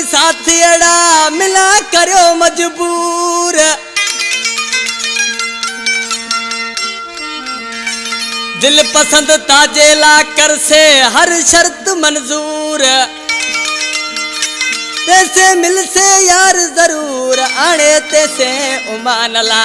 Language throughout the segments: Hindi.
साथी अड़ा मिला करो मजबूर। दिल पसंद ताजे ला कर से हर शर्त मंजूर। तैसे मिल से यार जरूर आने तैसे उमान ला।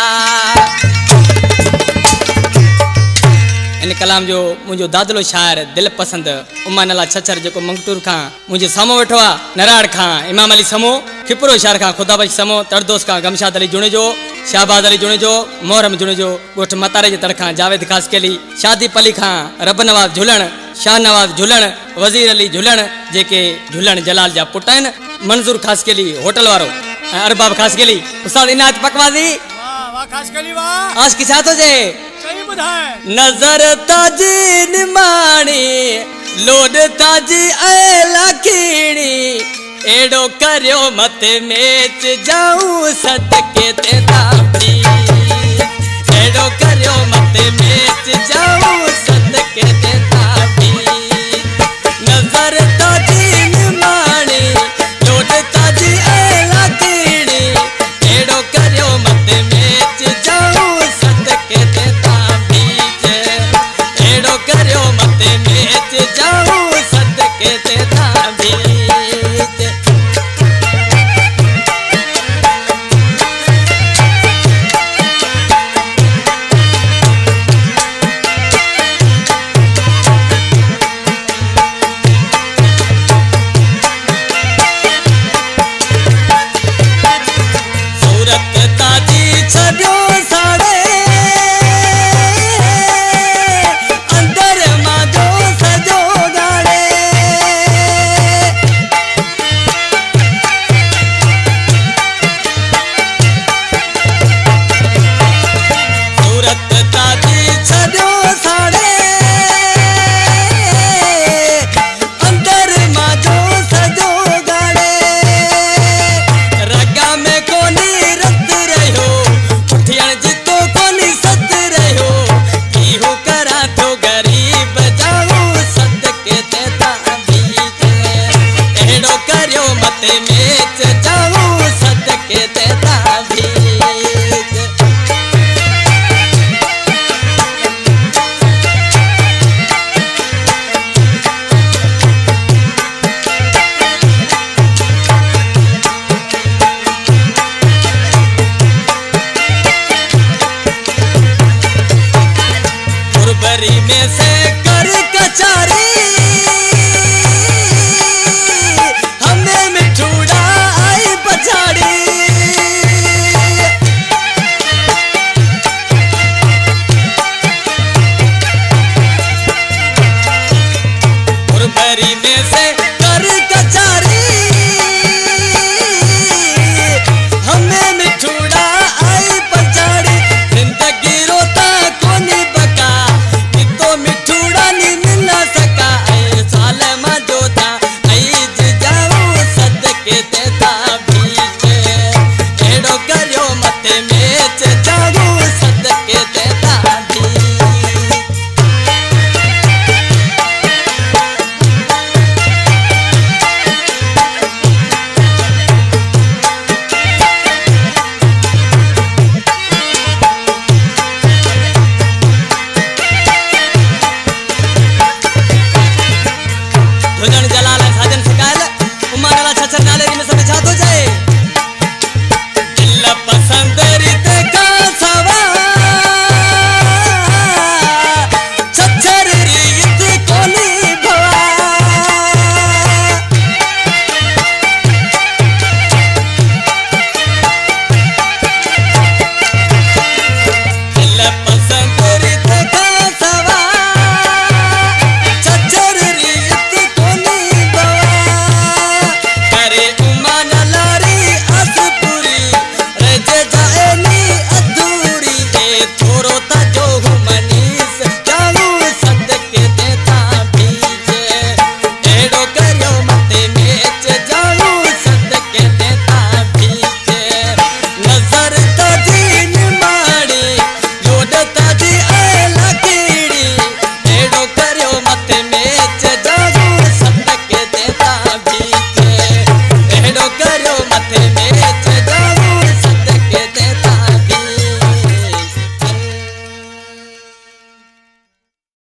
इन कलाम जो मुझो दादलो शायर दिल पसंद उमान ला छछर जो मंगटूर खां मुझे समो वेठो आ नराड़ खां इमाम अली समो खिपरो शायर खां खुदा बख्श समो तरदोस खां गमशाद अली जुणे जो शाहबाज अली जुणे जो मोहरम जुणे जो गोठ मतारे जे तड़खां जावेद खास केली शादी पली खां रब नवाज झुलण शाह नवाज झुलण वजीर अली झुलण जेके झुलण जलाल जा पुट आहिनि मंजूर खास केली होटल वारो अरबाब खास केली उस्ताद इनायत पकवाजी वाह वाह खास केली वाह आज की छा तो जे सही बुधाए नजर ताजी निमाणी लोड ताजी ए लाखीणी एड़ो करियो मत मेच जाऊं सदके ते दा।